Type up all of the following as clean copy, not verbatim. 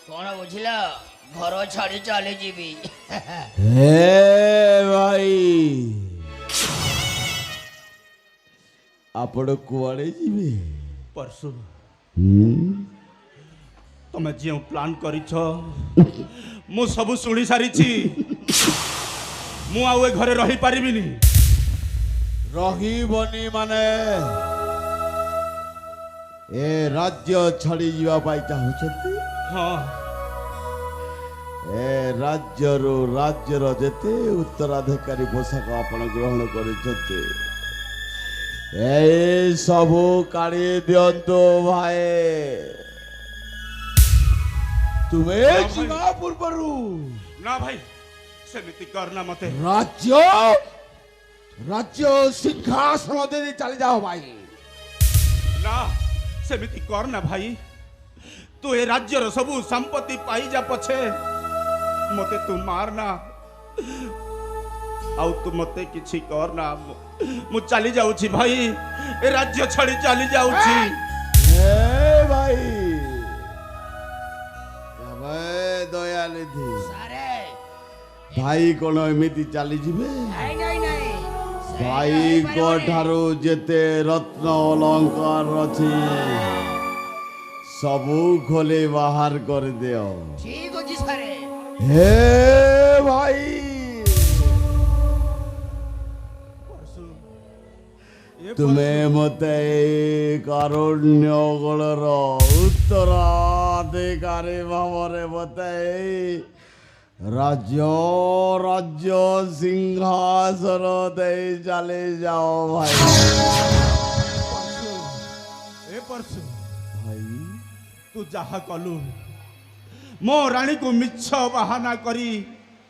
कौन बुझिला घर छाड़ी चली जीवी हे भाई आपण कुआड़े जीवे परसु तमे जे प्लान करिछ मु सब सुनी सारिछि मु आउ घरे रही पारिबिनी रहीबनी माने ए राज्य छाड़ी जीवा पाई चाहुछथि हाँ ए राज्यर जेते उत्तराधिकारी पोशाक आपण ग्रहण करिछथि ए सबु काढ़ी दियंतो भाई तुम्हें जीवा पूर्वरु ना भाई सेमिति करना मते राज्य सिंहासन दे चली जाओ भाई ना सेमिति करना भाई तू ए राज्यर सबु संपत्ति पाई जा पछे मते तू मारना आउ तू मते किछि करना मु चली जाउछि भाई ए राज्य छड़ी चली जाउछि ए भाई ए दयाले थी सारे भाई कोन एमिति चली जिवे नहीं नहीं नहीं भाई को ठारू जेते रत्न अलंकार अछि सबू खोले बाहर कर दियो ठीक हो जी सारे हे भाई तुम्हें मते कारुण्यगणर उत्तराधिकारी भावरे मते राज्य सिंहासन दे चले जाओ भाई ए परसु भाई तू जहा कलु मो रानी को मिछ बहाना करी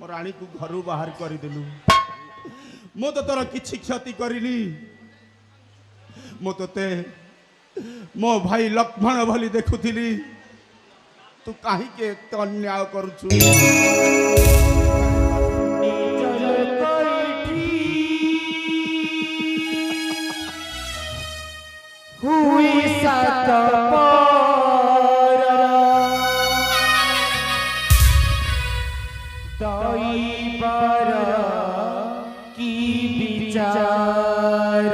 मो रानी को घरु बाहर करी देलु मो तो तोर किछि क्षति करिनी मो तोते मो भाई लक्ष्मण भली देखुथिली तू काहे के अन्याय करूछु हुई सात पर की विचार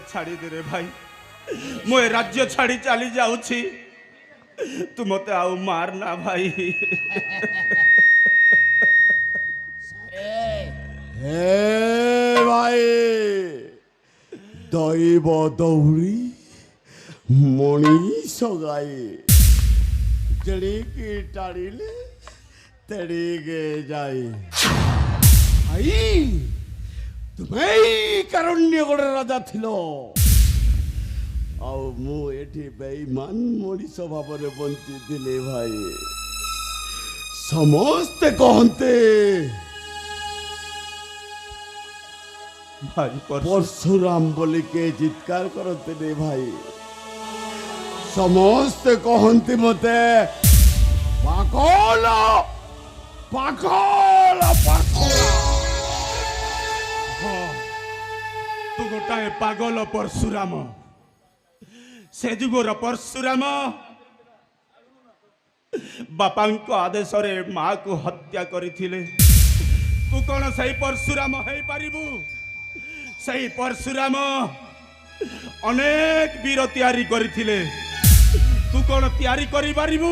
ଛାଡ଼ିଦେରେ ଭାଇ ମୁଁ ଏ ରାଜ୍ୟ ଛାଡ଼ି ଚାଲି ଯାଉଛି ତୁ ମତେ ଆଉ ମାର ନା ଭାଇ ସାରେ ହେ ଭାଇ ଦୈବ ଦୌଡ଼ି ମଣିଷ ଗାଈ ଯେଣିକି ଟାଣିଲେ ତେଣିକେ ଯାଇ ଭାଇ ତୁମେ କାରଣ୍ୟଗଡ଼ ରାଜା ଥିଲ ଆଉ ମୁଁ ଏଠି ବେଇମାନ ମଣିଷ ଭାବରେ ବଞ୍ଚିଥିଲି ଭାଇ ସମସ୍ତେ କହନ୍ତେ ଭାଇ ପରଶୁରାମ ବୋଲି କେ ଚିତ୍କାର କରନ୍ତିନି ଭାଇ ସମସ୍ତେ କହନ୍ତି ମତେ ପାଗଳ ପାଗଳ ପାଗଳ ତୁ ଗୋଟାଏ ପାଗଳ ପରଶୁରାମ ସେ ଯୁଗର ପରଶୁରାମ ବାପାଙ୍କ ଆଦେଶରେ ମାକୁ ହତ୍ୟା କରିଥିଲେ ତୁ କଣ ସେଇ ପରଶୁରାମ ହେଇପାରିବୁ ସେଇ ପରଶୁରାମ ଅନେକ ବୀର ତିଆରି କରିଥିଲେ ତୁ କଣ ତିଆରି କରିପାରିବୁ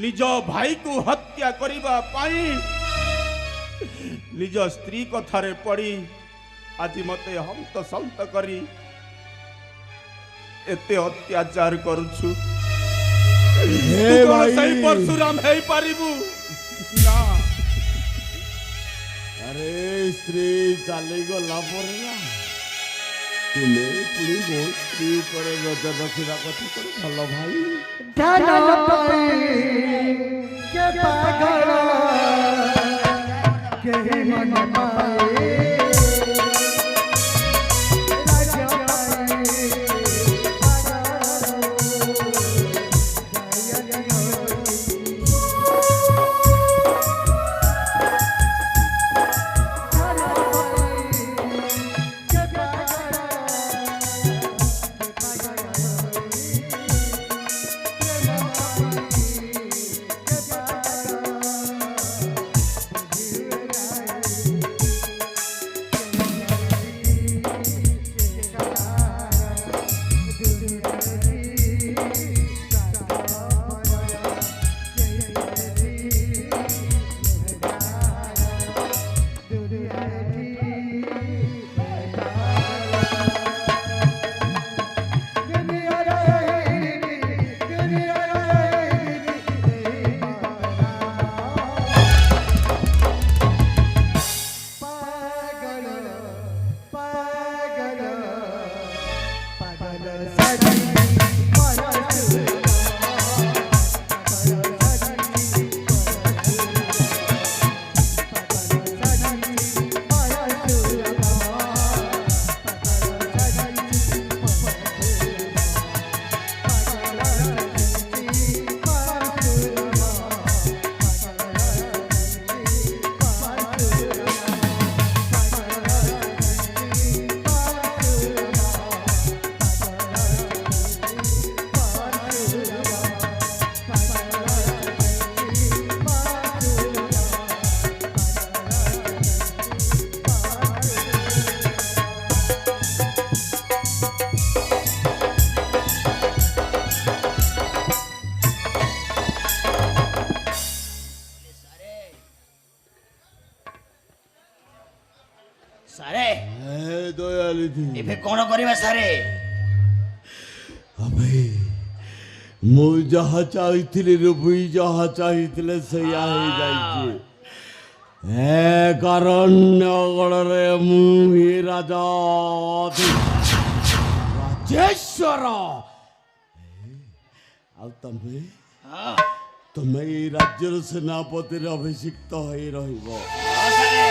ନିଜ ଭାଇକୁ ହତ୍ୟା କରିବା ପାଇଁ ନିଜ ସ୍ତ୍ରୀ କଥାରେ ପଡ଼ି ଆଜି ମତେ ହନ୍ତସନ୍ତ କରି ଏତେ ଅତ୍ୟାଚାର କରୁଛୁ ହେ ତୁ କଣ ଭାଇ ସେଇ ପରଶୁରାମ ହେଇପାରିବୁ ନା ଆରେ ସ୍ତ୍ରୀ ଚାଲିଗଲା ପରେ ନା ତୁମେ ପୁଣି ମୋ ସ୍ତ୍ରୀ ଉପରେ ନଜର ରଖିବା କଥା କର ଭଲ ଭାଇ ध्यान पाए के पागल के मन पाए राजा पाए ସାରେ ହେ ଦୟାନିଧି ଏବେ କଣ କରିବା ସାରେ ଅବେ ମୁଁ ଯାହା ଚାହିଁଥିଲି ରୁବି ଯାହା ଚାହିଁଥିଲେ ସେଇଆ ହେଇଯାଇଛି ଏ କାରଣ୍ୟଗଡ଼ରେ ମୁଁ ହିଁ ରାଜା ରାଜେଶ୍ୱର ଆଉ ତମେ ହଁ ତମେ ଏଇ ରାଜ୍ୟର ସେନାପତିରେ ଅଭିଷିକ୍ତ ହୋଇ ରହିବ ହଁ ସାରେ